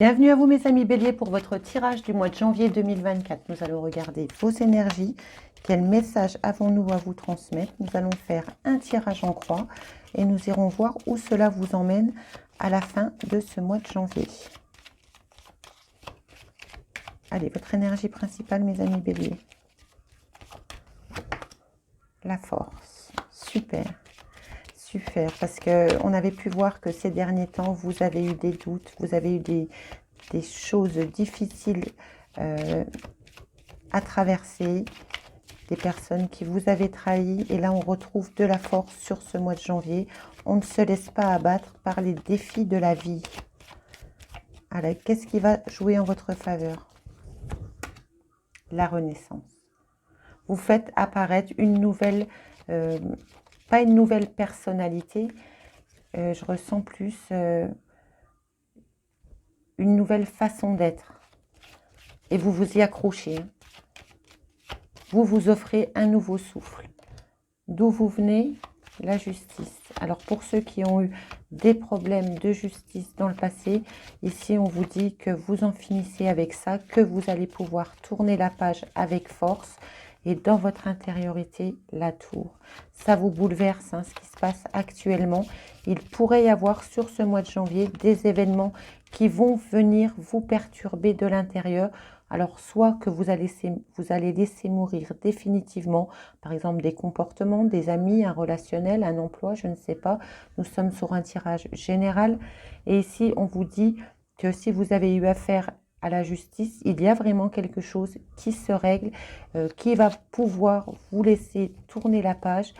Bienvenue à vous mes amis Bélier pour votre tirage du mois de janvier 2024. Nous allons regarder vos énergies. Quel message avons-nous à vous transmettre? Nous allons faire un tirage en croix et nous irons voir où cela vous emmène à la fin de ce mois de janvier. Allez, votre énergie principale mes amis Bélier. La force. Super. Super, parce qu'on avait pu voir que ces derniers temps, vous avez eu des doutes, vous avez eu des choses difficiles à traverser, des personnes qui vous avaient trahi. Et là, on retrouve de la force sur ce mois de janvier. On ne se laisse pas abattre par les défis de la vie. Alors, qu'est-ce qui va jouer en votre faveur? La renaissance. Vous faites apparaître une nouvelle... pas une nouvelle personnalité, je ressens plus une nouvelle façon d'être. Et vous vous y accrochez. Vous vous offrez un nouveau souffle. D'où vous venez? La justice. Alors pour ceux qui ont eu des problèmes de justice dans le passé, ici on vous dit que vous en finissez avec ça, que vous allez pouvoir tourner la page avec force. Et dans votre intériorité, la tour. Ça vous bouleverse ce qui se passe actuellement. Il pourrait y avoir sur ce mois de janvier des événements qui vont venir vous perturber de l'intérieur. Alors soit que vous allez laisser mourir définitivement, par exemple des comportements, des amis, un relationnel, un emploi, je ne sais pas. Nous sommes sur un tirage général. Et ici, on vous dit que si vous avez eu affaire à la justice, il y a vraiment quelque chose qui se règle, qui va pouvoir vous laisser tourner la page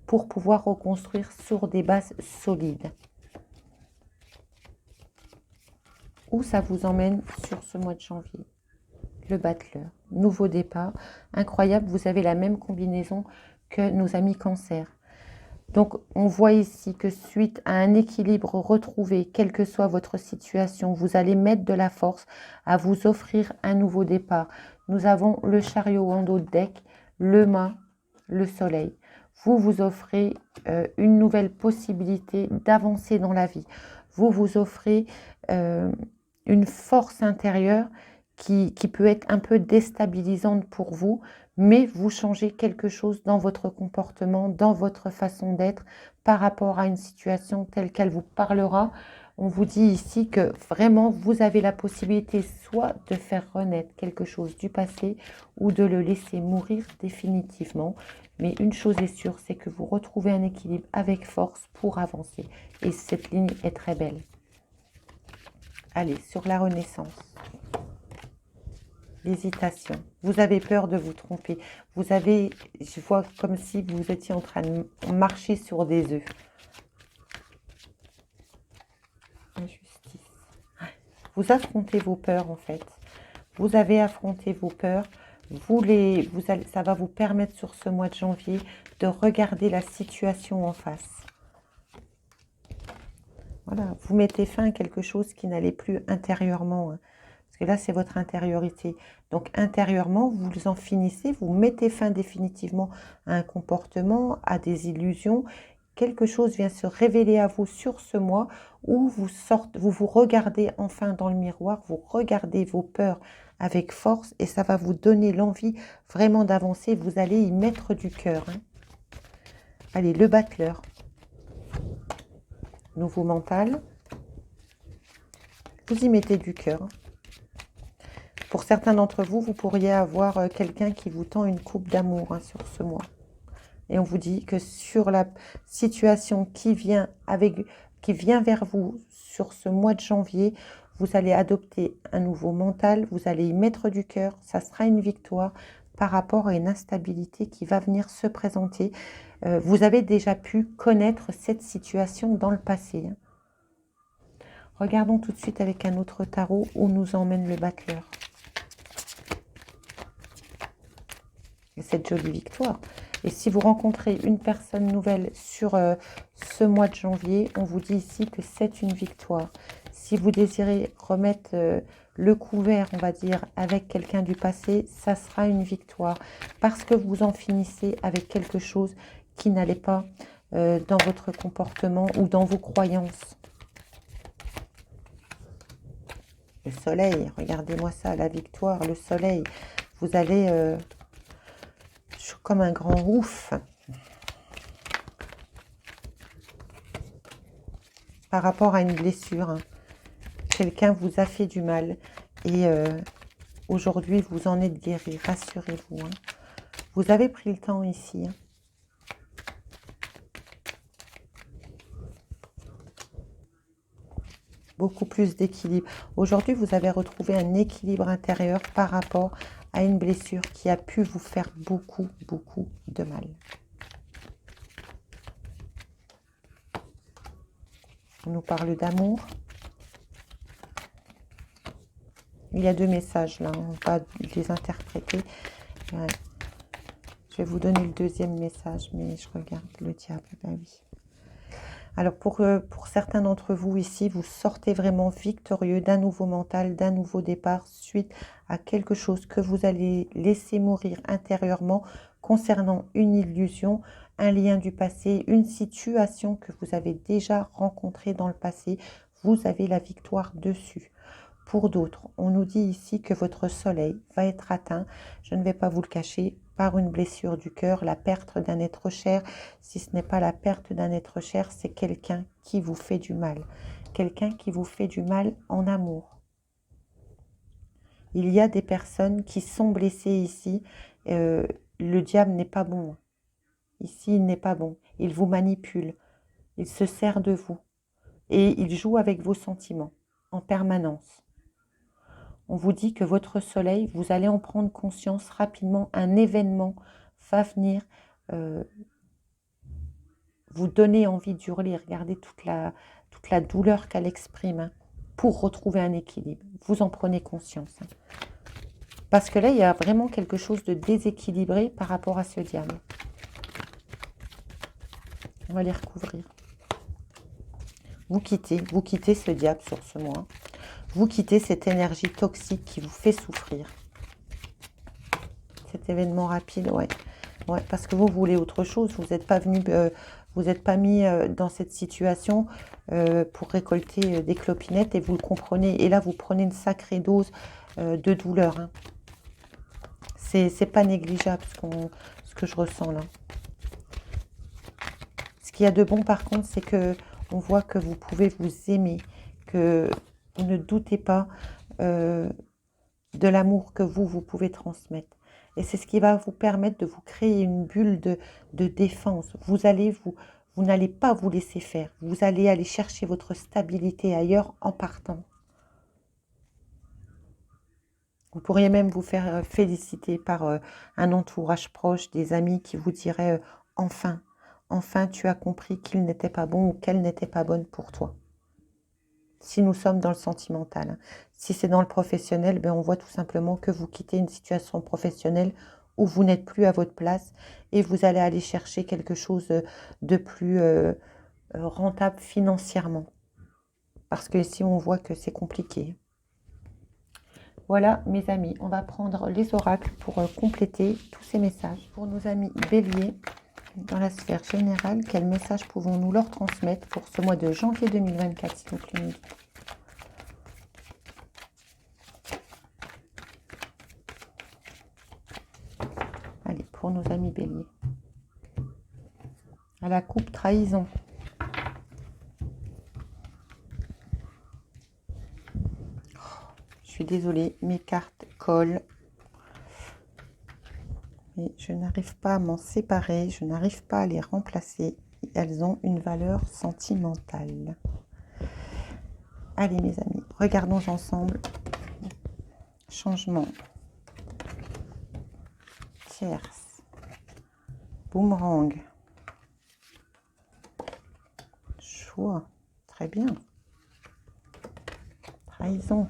pour pouvoir reconstruire sur des bases solides. Où ça vous emmène sur ce mois de janvier? Le battleur, nouveau départ, incroyable, vous avez la même combinaison que nos amis cancer. Donc, on voit ici que suite à un équilibre retrouvé, quelle que soit votre situation, vous allez mettre de la force à vous offrir un nouveau départ. Nous avons le chariot en dos de deck, le mât, le soleil. Vous vous offrez une nouvelle possibilité d'avancer dans la vie. Vous vous offrez une force intérieure qui peut être un peu déstabilisante pour vous, mais vous changez quelque chose dans votre comportement, dans votre façon d'être par rapport à une situation telle qu'elle vous parlera. On vous dit ici que vraiment vous avez la possibilité soit de faire renaître quelque chose du passé ou de le laisser mourir définitivement. Mais une chose est sûre, c'est que vous retrouvez un équilibre avec force pour avancer. Et cette ligne est très belle. Allez, sur la renaissance. L'hésitation. Vous avez peur de vous tromper. Vous avez, je vois comme si vous étiez en train de marcher sur des œufs. Injustice. Vous affrontez vos peurs en fait. Vous avez affronté vos peurs. Ça va vous permettre sur ce mois de janvier de regarder la situation en face. Voilà, vous mettez fin à quelque chose qui n'allait plus intérieurement. Parce que là, c'est votre intériorité. Donc, intérieurement, vous en finissez, vous mettez fin définitivement à un comportement, à des illusions. Quelque chose vient se révéler à vous sur ce mois où vous vous regardez enfin dans le miroir, vous regardez vos peurs avec force et ça va vous donner l'envie vraiment d'avancer. Vous allez y mettre du cœur. Allez, le battleur. Nouveau mental. Vous y mettez du cœur. Pour certains d'entre vous, vous pourriez avoir quelqu'un qui vous tend une coupe d'amour sur ce mois. Et on vous dit que sur la situation qui vient vers vous sur ce mois de janvier, vous allez adopter un nouveau mental, vous allez y mettre du cœur, ça sera une victoire par rapport à une instabilité qui va venir se présenter. Vous avez déjà pu connaître cette situation dans le passé. Regardons tout de suite avec un autre tarot où nous emmène le battleur. Et cette jolie victoire. Et si vous rencontrez une personne nouvelle sur ce mois de janvier, on vous dit ici que c'est une victoire. Si vous désirez remettre le couvert, on va dire, avec quelqu'un du passé, ça sera une victoire. Parce que vous en finissez avec quelque chose qui n'allait pas dans votre comportement ou dans vos croyances. Le soleil, regardez-moi ça, la victoire, le soleil. Vous allez comme un grand ouf. Par rapport à une blessure, hein. Quelqu'un vous a fait du mal et aujourd'hui vous en êtes guéri, rassurez-vous, hein. Vous avez pris le temps ici, hein. Beaucoup plus d'équilibre. Aujourd'hui, vous avez retrouvé un équilibre intérieur par rapport à une blessure qui a pu vous faire beaucoup, beaucoup de mal. On nous parle d'amour. Il y a deux messages là, on va les interpréter. Ouais. Je vais vous donner le deuxième message, mais je regarde le diable. Ben oui. Alors pour certains d'entre vous ici, vous sortez vraiment victorieux d'un nouveau mental, d'un nouveau départ suite à quelque chose que vous allez laisser mourir intérieurement concernant une illusion, un lien du passé, une situation que vous avez déjà rencontrée dans le passé. Vous avez la victoire dessus. Pour d'autres, on nous dit ici que votre soleil va être atteint, je ne vais pas vous le cacher, par une blessure du cœur, la perte d'un être cher. Si ce n'est pas la perte d'un être cher, c'est quelqu'un qui vous fait du mal. Quelqu'un qui vous fait du mal en amour. Il y a des personnes qui sont blessées ici. Le diable n'est pas bon. Ici, il n'est pas bon. Il vous manipule. Il se sert de vous. Et il joue avec vos sentiments en permanence. On vous dit que votre soleil, vous allez en prendre conscience rapidement. Un événement va venir vous donner envie d'hurler. Regardez toute la douleur qu'elle exprime, hein, pour retrouver un équilibre. Vous en prenez conscience. Hein. Parce que là, il y a vraiment quelque chose de déséquilibré par rapport à ce diable. On va les recouvrir. Vous quittez ce diable sur ce mois. Vous quittez cette énergie toxique qui vous fait souffrir. Cet événement rapide, ouais. Ouais, parce que vous voulez autre chose. Vous n'êtes pas venu, vous n'êtes pas mis dans cette situation pour récolter des clopinettes et vous le comprenez. Et là, vous prenez une sacrée dose de douleur. Hein. C'est pas négligeable ce que je ressens là. Ce qu'il y a de bon par contre, c'est que on voit que vous pouvez vous aimer, que vous ne doutez pas de l'amour que vous pouvez transmettre. Et c'est ce qui va vous permettre de vous créer une bulle de défense. Vous n'allez pas vous laisser faire. Vous allez aller chercher votre stabilité ailleurs en partant. Vous pourriez même vous faire féliciter par un entourage proche, des amis qui vous diraient enfin, enfin tu as compris qu'il n'était pas bon ou qu'elle n'était pas bonne pour toi. Si nous sommes dans le sentimental. Hein. Si c'est dans le professionnel, ben on voit tout simplement que vous quittez une situation professionnelle où vous n'êtes plus à votre place et vous allez aller chercher quelque chose de plus rentable financièrement. Parce que ici, on voit que c'est compliqué. Voilà, mes amis, on va prendre les oracles pour compléter tous ces messages. Pour nos amis béliers, dans la sphère générale, quel message pouvons-nous leur transmettre pour ce mois de janvier 2024, s'il vous plaît? Allez, pour nos amis béliers. À la coupe, trahison. Je suis désolée, mes cartes collent. Et je n'arrive pas à m'en séparer, je n'arrive pas à les remplacer. Elles ont une valeur sentimentale. Allez mes amis, regardons ensemble. Changement. Tierce. Boomerang. Choix. Très bien. Trahison.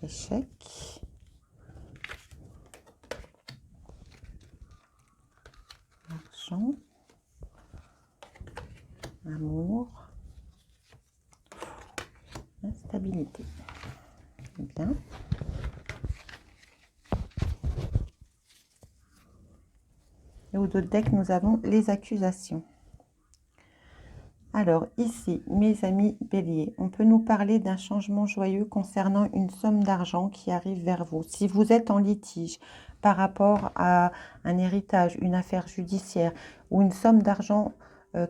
Échec. Argent. Amour. Instabilité. Bien. Et au dos de deck, nous avons les accusations. Alors ici, mes amis béliers, on peut nous parler d'un changement joyeux concernant une somme d'argent qui arrive vers vous. Si vous êtes en litige par rapport à un héritage, une affaire judiciaire ou une somme d'argent,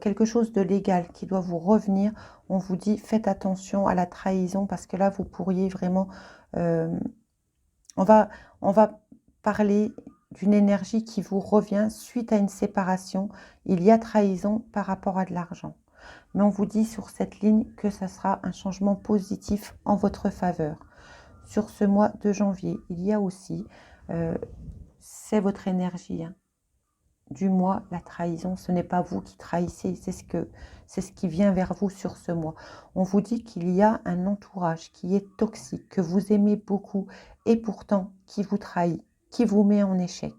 quelque chose de légal qui doit vous revenir, on vous dit faites attention à la trahison parce que là, vous pourriez vraiment... on va parler d'une énergie qui vous revient suite à une séparation. Il y a trahison par rapport à de l'argent. Mais on vous dit sur cette ligne que ça sera un changement positif en votre faveur. Sur ce mois de janvier, il y a aussi, c'est votre énergie, hein, du mois, la trahison, ce n'est pas vous qui trahissez, c'est ce qui vient vers vous sur ce mois. On vous dit qu'il y a un entourage qui est toxique, que vous aimez beaucoup et pourtant qui vous trahit, qui vous met en échec.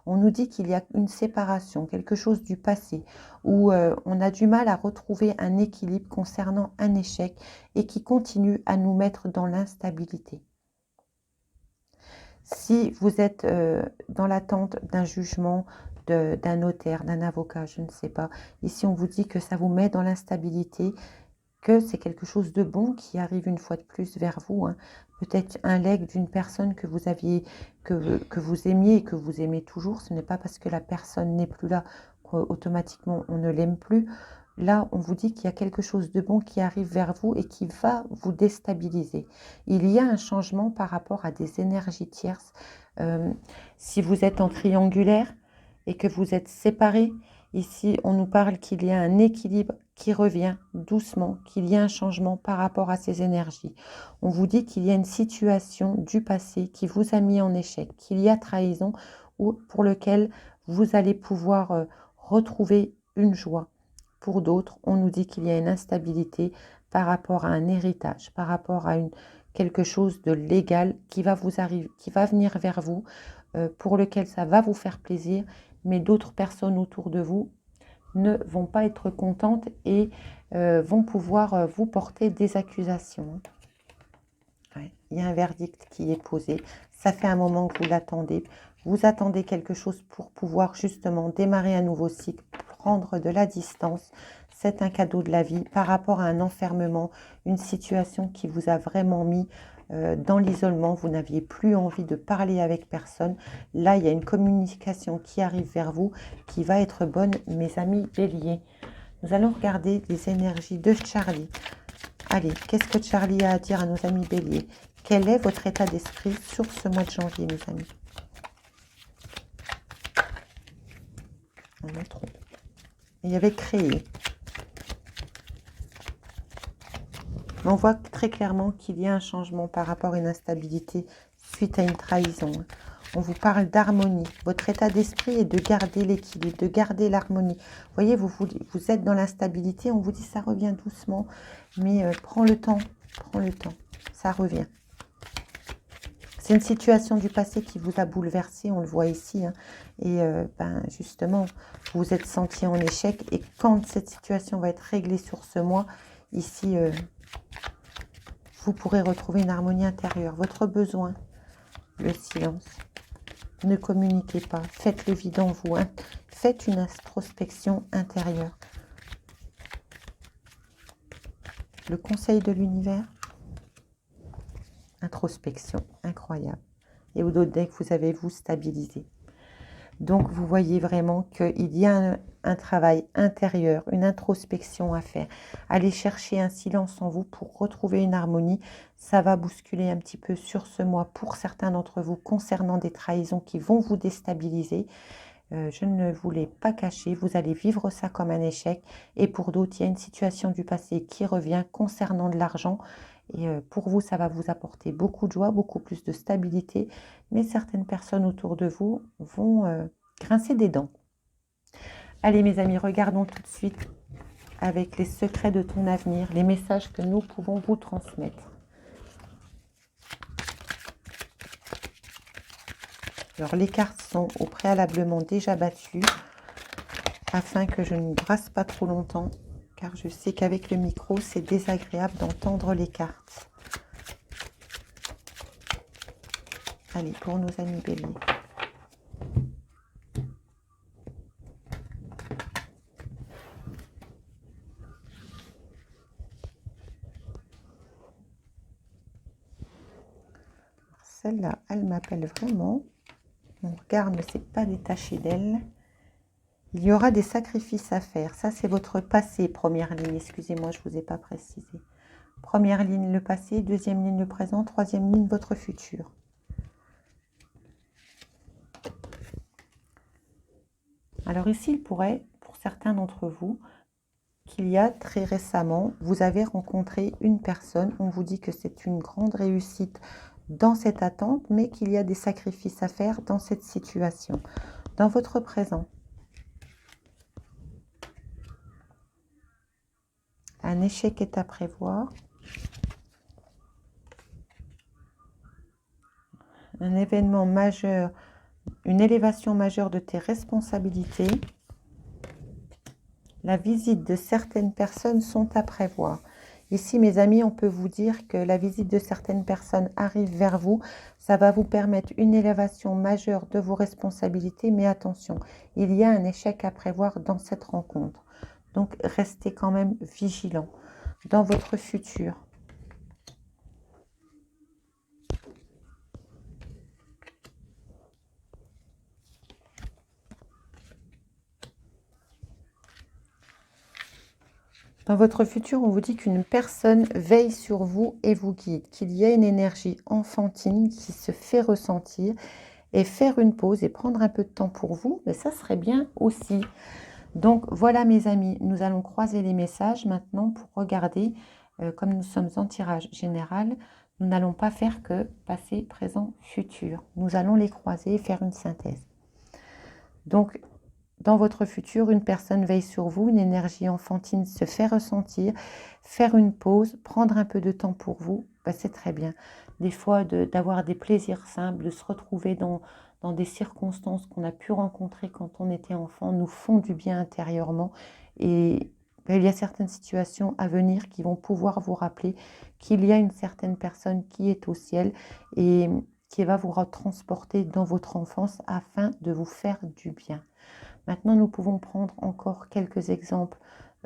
On nous dit qu'il y a une séparation, quelque chose du passé, où on a du mal à retrouver un équilibre concernant un échec et qui continue à nous mettre dans l'instabilité. Si vous êtes dans l'attente d'un jugement, d'un notaire, d'un avocat, je ne sais pas, ici on vous dit que ça vous met dans l'instabilité, que c'est quelque chose de bon qui arrive une fois de plus vers vous, hein. Peut-être un legs d'une personne que vous aviez, que vous aimiez et que vous aimez toujours. Ce n'est pas parce que la personne n'est plus là qu'automatiquement on ne l'aime plus. Là, on vous dit qu'il y a quelque chose de bon qui arrive vers vous et qui va vous déstabiliser. Il y a un changement par rapport à des énergies tierces. Si vous êtes en triangulaire et que vous êtes séparés, ici, on nous parle qu'il y a un équilibre qui revient doucement, qu'il y a un changement par rapport à ces énergies. On vous dit qu'il y a une situation du passé qui vous a mis en échec, qu'il y a trahison ou pour lequel vous allez pouvoir retrouver une joie. Pour d'autres, on nous dit qu'il y a une instabilité par rapport à un héritage, par rapport à quelque chose de légal qui va vous arriver, qui va venir vers vous, pour lequel ça va vous faire plaisir, mais d'autres personnes autour de vous ne vont pas être contentes et vont pouvoir vous porter des accusations. Ouais, il y a un verdict qui est posé. Ça fait un moment que vous l'attendez. Vous attendez quelque chose pour pouvoir justement démarrer un nouveau cycle, prendre de la distance. C'est un cadeau de la vie par rapport à un enfermement, une situation qui vous a vraiment mis dans l'isolement. Vous n'aviez plus envie de parler avec personne. Là, il y a une communication qui arrive vers vous qui va être bonne, mes amis béliers. Nous allons regarder les énergies de Charlie. Allez, qu'est-ce que Charlie a à dire à nos amis béliers? Quel est votre état d'esprit sur ce mois de janvier, mes amis? On a trop. Il y avait créé. On voit très clairement qu'il y a un changement par rapport à une instabilité suite à une trahison. On vous parle d'harmonie. Votre état d'esprit est de garder l'équilibre, de garder l'harmonie. Vous voyez, vous êtes dans l'instabilité. On vous dit ça revient doucement, mais prends le temps, ça revient. C'est une situation du passé qui vous a bouleversé, on le voit ici. Hein. Et justement, vous vous êtes senti en échec. Et quand cette situation va être réglée sur ce mois, ici, vous pourrez retrouver une harmonie intérieure. Votre besoin, le silence. Ne communiquez pas. Faites le vide en vous. Hein. Faites une introspection intérieure. Le conseil de l'univers. Introspection incroyable. Et au dos deck, vous avez vous stabilisé. Donc, vous voyez vraiment qu'il y a un travail intérieur, une introspection à faire. Allez chercher un silence en vous pour retrouver une harmonie. Ça va bousculer un petit peu sur ce mois pour certains d'entre vous concernant des trahisons qui vont vous déstabiliser. Je ne vous l'ai pas caché, vous allez vivre ça comme un échec. Et pour d'autres, il y a une situation du passé qui revient concernant de l'argent. Et pour vous, ça va vous apporter beaucoup de joie, beaucoup plus de stabilité. Mais certaines personnes autour de vous vont grincer des dents. Allez mes amis, regardons tout de suite avec les secrets de ton avenir, les messages que nous pouvons vous transmettre. Alors les cartes sont au préalablement déjà battues afin que je ne brasse pas trop longtemps car je sais qu'avec le micro c'est désagréable d'entendre les cartes. Allez, pour nos amis béliers. celle-là, elle m'appelle vraiment. Mon regard ne s'est pas détaché d'elle. Il y aura des sacrifices à faire. Ça, c'est votre passé, première ligne. Excusez-moi, je ne vous ai pas précisé. Première ligne, le passé. Deuxième ligne, le présent. Troisième ligne, votre futur. Alors ici, il pourrait, pour certains d'entre vous, qu'il y a très récemment, vous avez rencontré une personne. On vous dit que c'est une grande réussite dans cette attente, mais qu'il y a des sacrifices à faire dans cette situation. Dans votre présent, un échec est à prévoir. Un événement majeur, une élévation majeure de tes responsabilités. La visite de certaines personnes sont à prévoir. Ici, mes amis, on peut vous dire que la visite de certaines personnes arrive vers vous. Ça va vous permettre une élévation majeure de vos responsabilités. Mais attention, il y a un échec à prévoir dans cette rencontre. Donc, restez quand même vigilants dans votre futur. Dans votre futur, on vous dit qu'une personne veille sur vous et vous guide, qu'il y a une énergie enfantine qui se fait ressentir, et faire une pause et prendre un peu de temps pour vous, mais ça serait bien aussi. Donc voilà mes amis, nous allons croiser les messages maintenant pour regarder, comme nous sommes en tirage général, nous n'allons pas faire que passé, présent, futur. Nous allons les croiser et faire une synthèse. Donc, dans votre futur, une personne veille sur vous, une énergie enfantine se fait ressentir, faire une pause, prendre un peu de temps pour vous, c'est très bien. Des fois, d'avoir des plaisirs simples, de se retrouver dans des circonstances qu'on a pu rencontrer quand on était enfant, nous font du bien intérieurement. Et il y a certaines situations à venir qui vont pouvoir vous rappeler qu'il y a une certaine personne qui est au ciel et qui va vous transporter dans votre enfance afin de vous faire du bien. Maintenant, nous pouvons prendre encore quelques exemples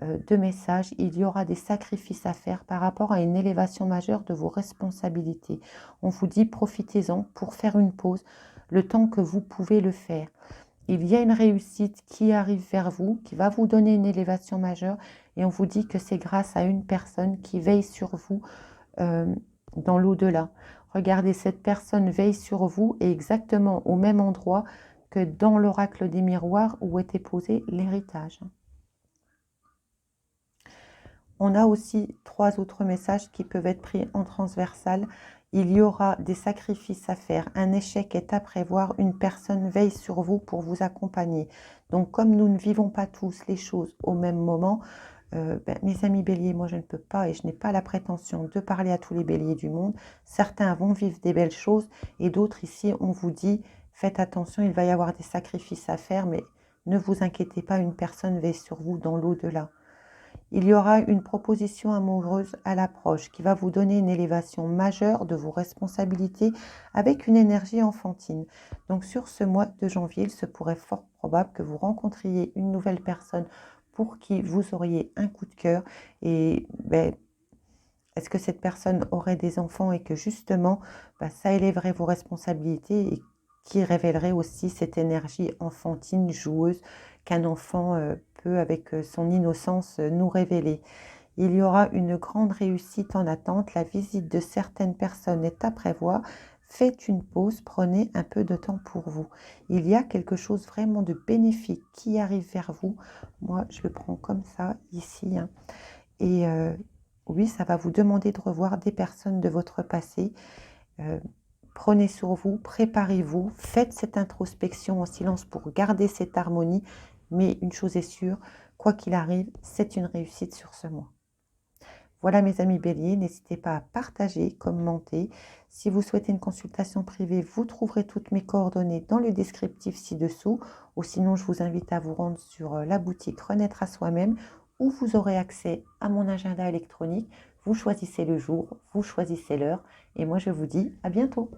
de messages. Il y aura des sacrifices à faire par rapport à une élévation majeure de vos responsabilités. On vous dit, profitez-en pour faire une pause, le temps que vous pouvez le faire. Il y a une réussite qui arrive vers vous, qui va vous donner une élévation majeure, et on vous dit que c'est grâce à une personne qui veille sur vous dans l'au-delà. Regardez, cette personne veille sur vous et exactement au même endroit que dans l'oracle des miroirs où était posé l'héritage. On a aussi 3 autres messages qui peuvent être pris en transversal. Il y aura des sacrifices à faire, un échec est à prévoir, une personne veille sur vous pour vous accompagner. Donc comme nous ne vivons pas tous les choses au même moment, mes amis béliers, moi je ne peux pas et je n'ai pas la prétention de parler à tous les béliers du monde. Certains vont vivre des belles choses et d'autres ici on vous dit faites attention, il va y avoir des sacrifices à faire, mais ne vous inquiétez pas, une personne veille sur vous dans l'au-delà. Il y aura une proposition amoureuse à l'approche qui va vous donner une élévation majeure de vos responsabilités avec une énergie enfantine. Donc sur ce mois de janvier, il se pourrait fort probable que vous rencontriez une nouvelle personne pour qui vous auriez un coup de cœur. Et est-ce que cette personne aurait des enfants et que justement, ça élèverait vos responsabilités et qui révélerait aussi cette énergie enfantine, joueuse, qu'un enfant peut, avec son innocence, nous révéler. Il y aura une grande réussite en attente. La visite de certaines personnes est à prévoir. Faites une pause, prenez un peu de temps pour vous. Il y a quelque chose vraiment de bénéfique qui arrive vers vous. Moi, je le prends comme ça, ici. Et oui, ça va vous demander de revoir des personnes de votre passé. Prenez sur vous, préparez-vous, faites cette introspection en silence pour garder cette harmonie. Mais une chose est sûre, quoi qu'il arrive, c'est une réussite sur ce mois. Voilà mes amis béliers, n'hésitez pas à partager, commenter. Si vous souhaitez une consultation privée, vous trouverez toutes mes coordonnées dans le descriptif ci-dessous. Ou sinon, je vous invite à vous rendre sur la boutique Renaître à soi-même où vous aurez accès à mon agenda électronique. Vous choisissez le jour, vous choisissez l'heure. Et moi, je vous dis à bientôt.